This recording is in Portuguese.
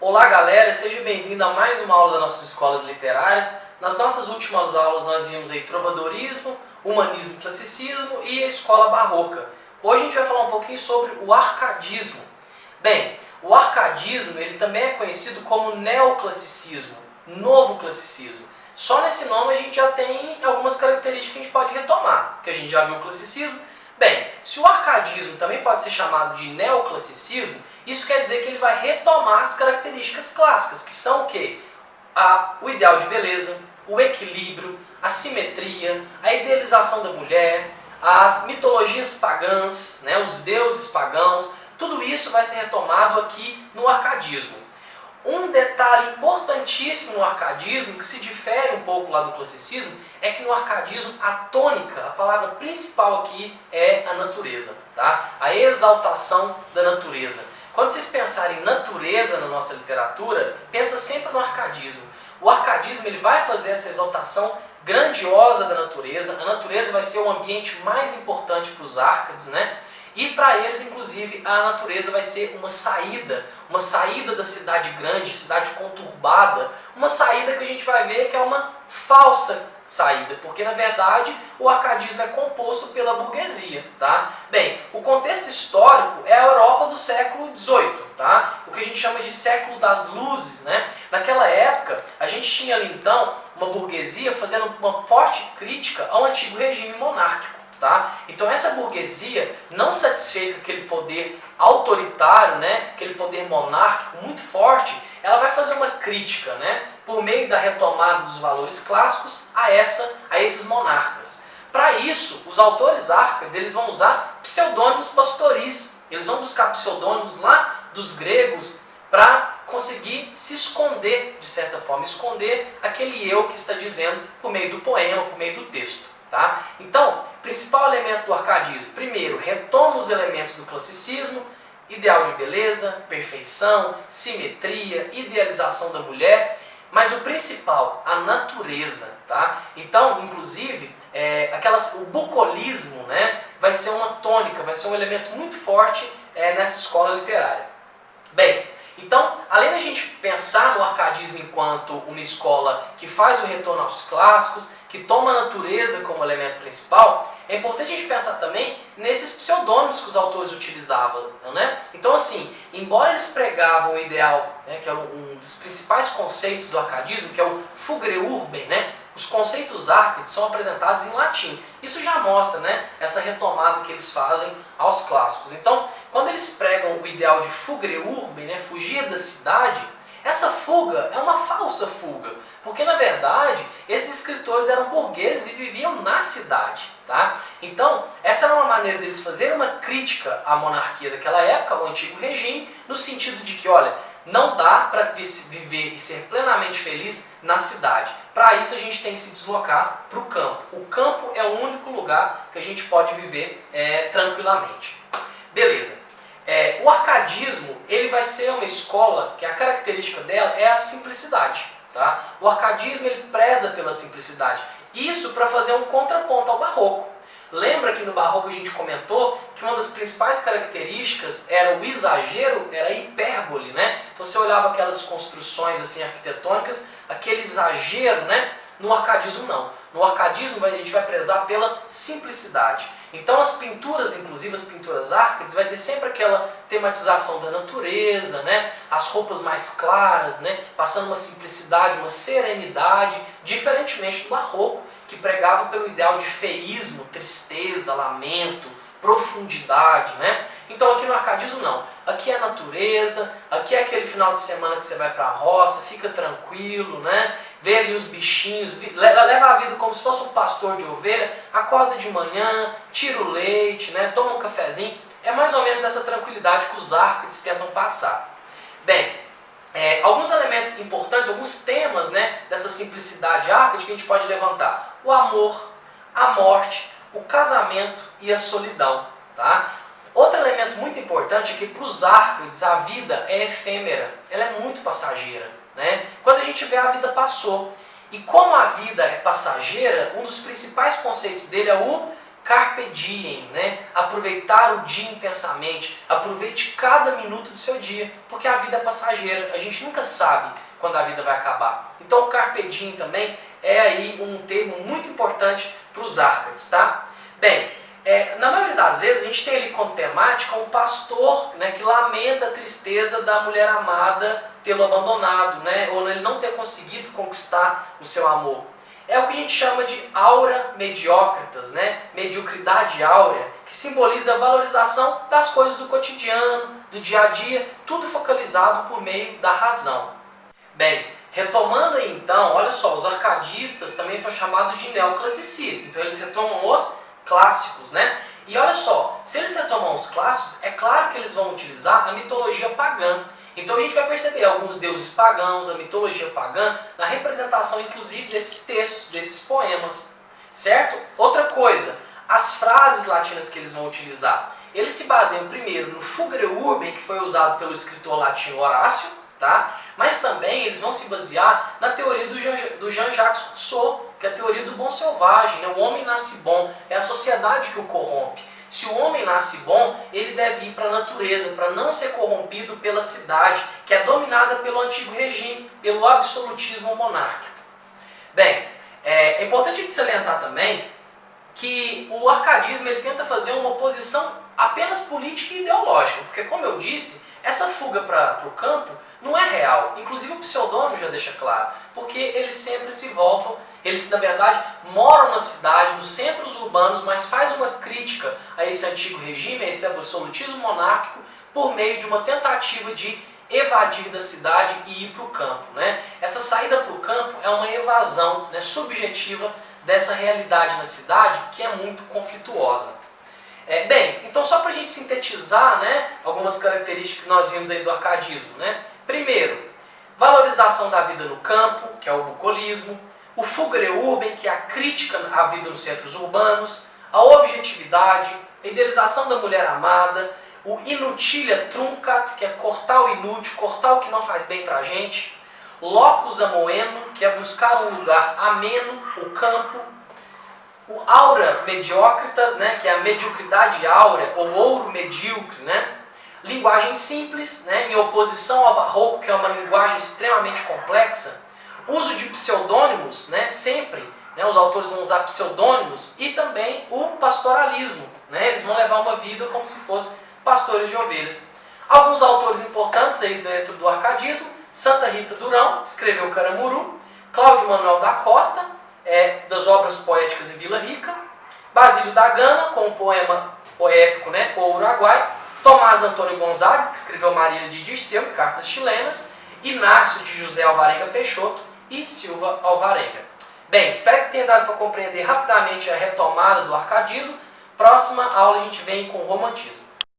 Olá galera, seja bem-vindo a mais uma aula das nossas escolas literárias. Nas nossas últimas aulas nós vimos aí trovadorismo, humanismo, classicismo e a escola barroca. Hoje a gente vai falar um pouquinho sobre o arcadismo. Bem, o arcadismo ele também é conhecido como neoclassicismo, novo classicismo. Só nesse nome a gente já tem algumas características que a gente pode retomar, que a gente já viu o classicismo. Bem, se o arcadismo também pode ser chamado de neoclassicismo, isso quer dizer que ele vai retomar as características clássicas, que são o quê? O ideal de beleza, o equilíbrio, a simetria, a idealização da mulher, as mitologias pagãs, né, os deuses pagãos, tudo isso vai ser retomado aqui no arcadismo. Um detalhe importantíssimo no arcadismo, que se difere um pouco lá do classicismo, é que no arcadismo a tônica, a palavra principal aqui é a natureza, tá? A exaltação da natureza. Quando vocês pensarem em natureza na nossa literatura, pensa sempre no arcadismo. O arcadismo ele vai fazer essa exaltação grandiosa da natureza. A natureza vai ser o ambiente mais importante para os árcades, né? E para eles, inclusive, a natureza vai ser uma saída da cidade grande, cidade conturbada, uma saída que a gente vai ver que é uma falsa saída, porque na verdade o arcadismo é composto pela burguesia, tá? Bem, o contexto histórico é a Europa do século XVIII, tá? O que a gente chama de século das luzes, né? Naquela época, a gente tinha ali então uma burguesia fazendo uma forte crítica ao antigo regime monárquico. Tá? Então essa burguesia, não satisfeita com aquele poder autoritário, né, aquele poder monárquico muito forte, ela vai fazer uma crítica, né, por meio da retomada dos valores clássicos a esses monarcas. Para isso, os autores árcades eles vão usar pseudônimos pastoris, eles vão buscar pseudônimos lá dos gregos para conseguir se esconder, de certa forma, esconder aquele eu que está dizendo por meio do poema, por meio do texto. Tá? Então, principal elemento do arcadismo, primeiro, retoma os elementos do classicismo, ideal de beleza, perfeição, simetria, idealização da mulher, mas o principal, a natureza. Tá? Então, inclusive, o bucolismo, né, vai ser uma tônica, vai ser um elemento muito forte nessa escola literária. Bem, então, além da gente pensar no arcadismo enquanto uma escola que faz o retorno aos clássicos, que toma a natureza como elemento principal, é importante a gente pensar também nesses pseudônimos que os autores utilizavam, né? Então, assim, embora eles pregavam o ideal, né, que é um dos principais conceitos do arcadismo, que é o fugere urbem, né? Os conceitos árcades são apresentados em latim. Isso já mostra, né, essa retomada que eles fazem aos clássicos. Então, quando eles pregam o ideal de fugere urbem, né, fugir da cidade, essa fuga é uma falsa fuga, porque na verdade esses escritores eram burgueses e viviam na cidade. Tá? Então, essa era uma maneira deles fazerem uma crítica à monarquia daquela época, ao antigo regime, no sentido de que, olha, não dá para viver e ser plenamente feliz na cidade. Para isso a gente tem que se deslocar para o campo. O campo é o único lugar que a gente pode viver tranquilamente. Beleza. O arcadismo ele vai ser uma escola que a característica dela é a simplicidade. Tá? O arcadismo ele preza pela simplicidade. Isso para fazer um contraponto ao barroco. Lembra que no barroco a gente comentou que uma das principais características era o exagero, era a hipérbole, né? Então você olhava aquelas construções assim arquitetônicas, aquele exagero, né? No arcadismo não. No arcadismo a gente vai prezar pela simplicidade. Então as pinturas, inclusive as pinturas árcades, vai ter sempre aquela tematização da natureza, né? As roupas mais claras, né? Passando uma simplicidade, uma serenidade, diferentemente do barroco, que pregava pelo ideal de feísmo, tristeza, lamento, profundidade, né? Então aqui no arcadismo não. Aqui é a natureza, aqui é aquele final de semana que você vai para a roça, fica tranquilo, né? Vê ali os bichinhos, leva a vida como se fosse um pastor de ovelha, acorda de manhã, tira o leite, né? Toma um cafezinho. É mais ou menos essa tranquilidade que os árcades tentam passar. Bem, alguns elementos importantes, alguns temas, né, dessa simplicidade árcade que a gente pode levantar. O amor, a morte, o casamento e a solidão. Tá? Outro elemento muito importante é que para os árcades a vida é efêmera, ela é muito passageira. Né? Quando a gente vê, a vida passou. E como a vida é passageira, um dos principais conceitos dele é o carpe diem, né? Aproveitar o dia intensamente, aproveite cada minuto do seu dia, porque a vida é passageira, a gente nunca sabe quando a vida vai acabar. Então o carpe diem também é aí um termo muito importante para os Árcades, tá? Bem, na maioria das vezes a gente tem ali como temática um pastor, né, que lamenta a tristeza da mulher amada tê-lo abandonado, né, ou ele não ter conseguido conquistar o seu amor. É o que a gente chama de aura mediocritas, né, mediocridade áurea, que simboliza a valorização das coisas do cotidiano, do dia a dia, tudo focalizado por meio da razão. Bem, retomando aí então, olha só, os arcadistas também são chamados de neoclassicistas, então eles retomam os clássicos, né? E olha só, se eles retomam os clássicos, é claro que eles vão utilizar a mitologia pagã. Então a gente vai perceber alguns deuses pagãos, a mitologia pagã, na representação inclusive desses textos, desses poemas, certo? Outra coisa, as frases latinas que eles vão utilizar. Eles se baseiam primeiro no Fugere Urbem, que foi usado pelo escritor latino Horácio, tá? Mas também eles vão se basear na teoria do Jean-Jacques Rousseau, que é a teoria do bom selvagem, né? O homem nasce bom, é a sociedade que o corrompe. Se o homem nasce bom, ele deve ir para a natureza, para não ser corrompido pela cidade, que é dominada pelo antigo regime, pelo absolutismo monárquico. Bem, é importante a gente salientar também que o arcadismo ele tenta fazer uma oposição apenas política e ideológica, porque como eu disse, essa fuga para o campo não é real, inclusive o pseudônimo já deixa claro, porque eles sempre se voltam, eles na verdade moram na cidade, nos centros urbanos, mas faz uma crítica a esse antigo regime, a esse absolutismo monárquico, por meio de uma tentativa de evadir da cidade e ir para o campo, né? Essa saída para o campo é uma evasão, né, subjetiva dessa realidade na cidade que é muito conflituosa. Bem, então só para a gente sintetizar, né, algumas características que nós vimos aí do arcadismo, né? Primeiro, valorização da vida no campo, que é o bucolismo, o Fugere Urbem, que é a crítica à vida nos centros urbanos, a objetividade, a idealização da mulher amada, o inutilia truncat, que é cortar o inútil, cortar o que não faz bem para a gente, locus amoeno, que é buscar um lugar ameno, o campo, o aura mediocritas, né, que é a mediocridade áurea, ou ouro medíocre, né? Linguagem simples, né, em oposição ao barroco, que é uma linguagem extremamente complexa. Uso de pseudônimos, né, sempre, né, os autores vão usar pseudônimos, e também o pastoralismo, né, eles vão levar uma vida como se fossem pastores de ovelhas. Alguns autores importantes aí dentro do arcadismo: Santa Rita Durão, escreveu Caramuru; Cláudio Manuel da Costa, das obras poéticas em Vila Rica; Basílio da Gama, com o poema épico, né, O Uruguai; Tomás Antônio Gonzaga, que escreveu Marília de Dirceu e Cartas Chilenas; Inácio de José Alvarenga Peixoto e Silva Alvarenga. Bem, espero que tenha dado para compreender rapidamente a retomada do arcadismo. Próxima aula a gente vem com o romantismo.